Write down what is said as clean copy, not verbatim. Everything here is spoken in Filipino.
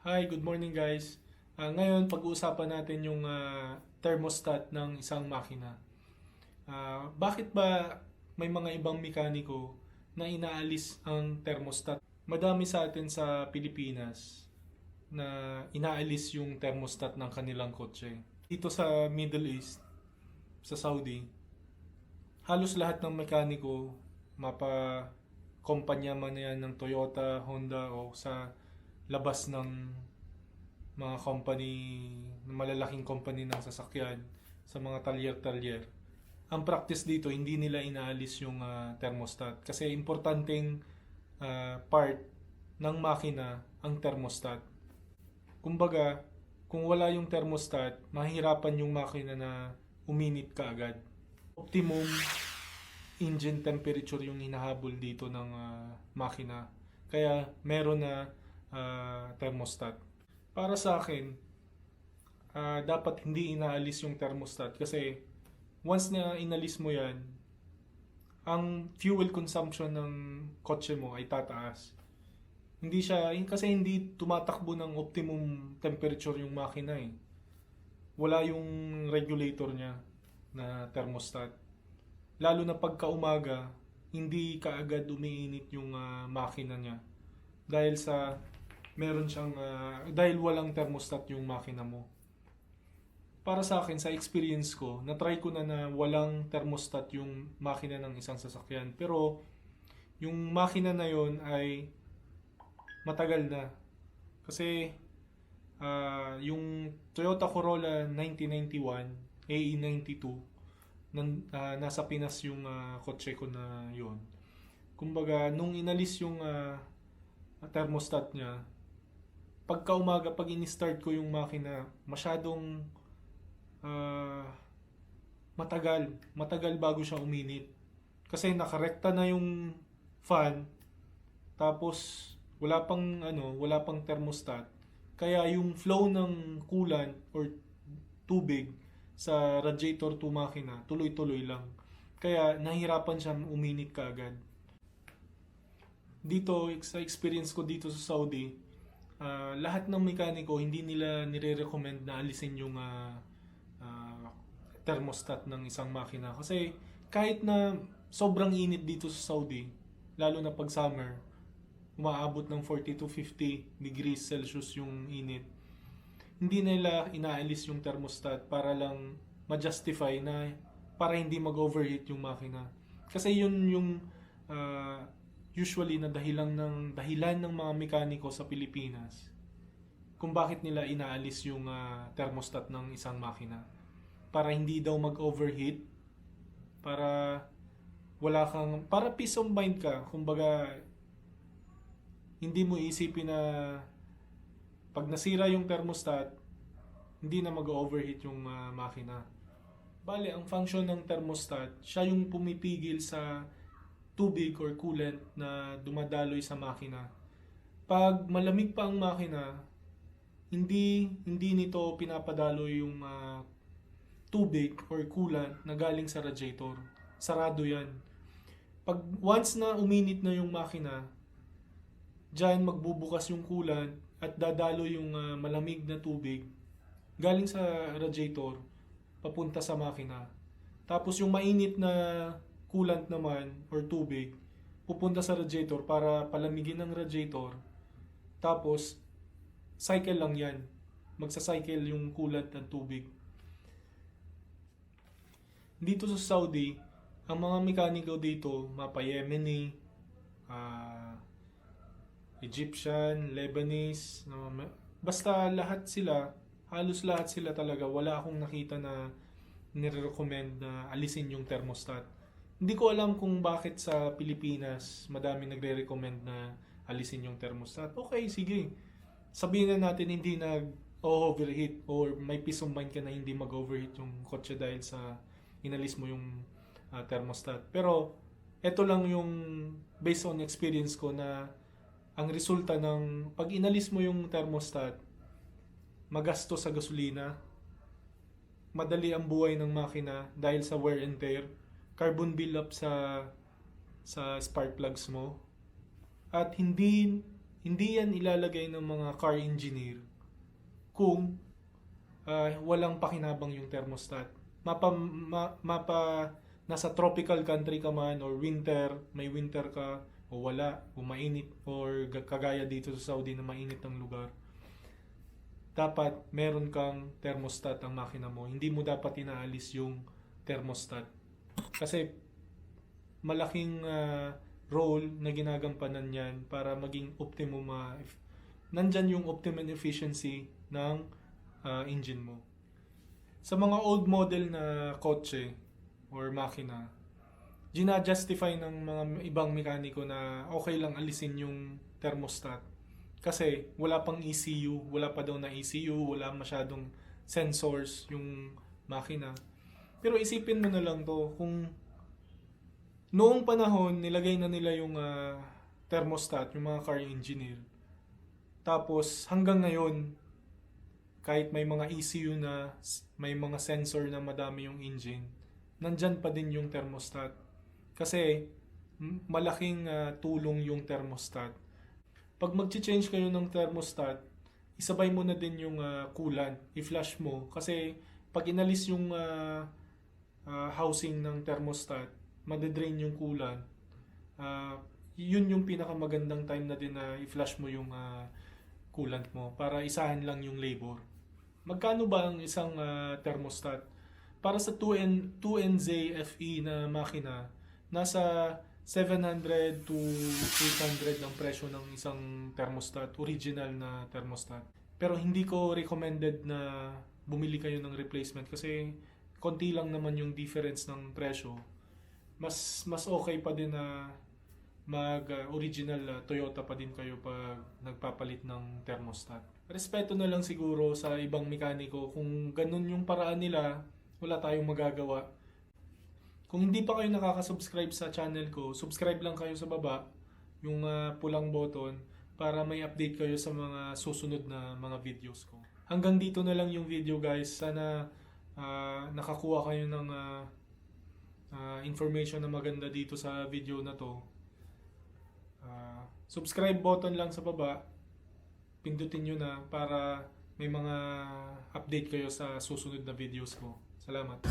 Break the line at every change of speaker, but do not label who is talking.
Hi, good morning guys. Ngayon, pag-uusapan natin yung thermostat ng isang makina. Bakit ba may mga ibang mekaniko na inaalis ang thermostat? Madami sa atin sa Pilipinas na inaalis yung thermostat ng kanilang kotse. Dito sa Middle East, sa Saudi, halos lahat ng mekaniko, mapa kumpanya man yan ng Toyota, Honda o sa labas ng mga company, malalaking company ng sasakyan sa mga talyer-talyer. Ang practice dito, hindi nila inaalis yung thermostat kasi importanteng part ng makina ang thermostat. Kumbaga, kung wala yung thermostat, mahihirapan yung makina na uminit kaagad. Optimum engine temperature yung hinahabol dito ng makina. Kaya meron na thermostat. Para sa akin, dapat hindi inaalis yung thermostat kasi once na inalis mo yan, ang fuel consumption ng kotse mo ay tataas. Hindi siya, kasi hindi tumatakbo ng optimum temperature yung makina eh. Wala yung regulator niya na thermostat. Lalo na pagka umaga, hindi kaagad umiinit yung makina niya. Dahil sa meron siyang dahil walang thermostat yung makina mo. Para sa akin, sa experience ko, na-try ko na walang thermostat yung makina ng isang sasakyan. Pero yung makina na yon ay matagal na. Kasi yung Toyota Corolla 1991, AE92, nasa Pinas yung kotse ko na yon. Kumbaga, nung inalis yung thermostat niya, pagka umaga, pag in-start ko yung makina, masyadong ah, matagal bago siya uminit. Kasi nakarekta na yung fan, tapos wala pang thermostat. Kaya yung flow ng coolant or tubig sa radiator to makina, tuloy-tuloy lang. Kaya nahirapan siya uminit kaagad. Dito, sa experience ko dito sa Saudi, lahat ng mekaniko hindi nila nire-recommend na alisin yung thermostat ng isang makina. Kasi kahit na sobrang init dito sa Saudi, lalo na pag summer, umaabot ng 40 to 50 degrees Celsius yung init. Hindi nila inaalis yung thermostat para lang ma-justify na para hindi mag-overheat yung makina. Kasi yun yung uh, usually na dahilan ng mga mekaniko sa Pilipinas kung bakit nila inaalis yung thermostat ng isang makina. Para hindi daw mag-overheat, para para peace of mind ka. Kumbaga, hindi mo isipin na pag nasira yung thermostat, hindi na mag-overheat yung makina. Bale, ang function ng thermostat, siya yung pumipigil sa tubig or coolant na dumadaloy sa makina. Pag malamig pa ang makina, hindi nito pinapadaloy yung tubig or coolant na galing sa radiator. Sarado yan. Pag once na uminit na yung makina, diyan magbubukas yung coolant at dadalo yung malamig na tubig galing sa radiator papunta sa makina. Tapos yung mainit na coolant naman or tubig pupunta sa radiator para palamigin ng radiator. Tapos cycle lang yan. Magsa-cycle yung coolant ng tubig. Dito sa Saudi, ang mga mekaniko dito, mapa-Yemeni, Egyptian, Lebanese, basta lahat sila, halos lahat sila talaga, wala akong nakita na nire-recommend na alisin yung thermostat. Hindi ko alam kung bakit sa Pilipinas madami nagre-recommend na alisin yung thermostat. Okay, sige. Sabihin na natin hindi nag-overheat or may peace of mind ka na hindi mag-overheat yung kotse dahil sa inalis mo yung thermostat. Pero ito lang yung based on experience ko na ang resulta ng pag inalis mo yung thermostat, magasto sa gasolina, madali ang buhay ng makina dahil sa wear and tear, carbon build up sa spark plugs mo, at hindi yan ilalagay ng mga car engineer kung walang pakinabang yung thermostat. Nasa tropical country ka man or winter, may winter ka o wala, o mainit, or kagaya dito sa Saudi na mainit ang lugar, dapat meron kang thermostat ang makina mo. Hindi mo dapat inaalis yung thermostat. Kasi malaking role na ginagampanan yan para maging optimum, nandyan yung optimum efficiency ng engine mo. Sa mga old model na kotse or makina, gina-justify ng mga ibang mekaniko na okay lang alisin yung thermostat kasi wala pang ECU, wala pa daw na ECU, wala masyadong sensors yung makina. Pero isipin mo na lang to, kung noong panahon nilagay na nila yung thermostat, yung mga car engineer, tapos hanggang ngayon kahit may mga ECU na, may mga sensor na madami yung engine, nandyan pa din yung thermostat. Kasi malaking tulong yung thermostat. Pag mag-change kayo ng thermostat, isabay mo na din yung coolant, i-flush mo. Kasi pag inalis yung housing ng thermostat, madedrain yung coolant. Yun yung pinakamagandang time na din na i-flush mo yung coolant mo para isahan lang yung labor. Magkano ba ang isang thermostat? Para sa 2NZ FE na makina, nasa 700 to 800 ang presyo ng isang thermostat, original na thermostat. Pero hindi ko recommended na bumili kayo ng replacement kasi konti lang naman yung difference ng presyo. Mas okay pa din na original Toyota pa din kayo pag nagpapalit ng thermostat. Respeto na lang siguro sa ibang mekaniko. Kung ganun yung paraan nila, wala tayong magagawa. Kung hindi pa kayo nakaka-subscribe sa channel ko, subscribe lang kayo sa baba, yung pulang button, para may update kayo sa mga susunod na mga videos ko. Hanggang dito na lang yung video guys. Sana nakakuha kayo ng information na maganda dito sa video na to. Subscribe button lang sa baba, pindutin nyo na para may mga update kayo sa susunod na videos ko. Salamat.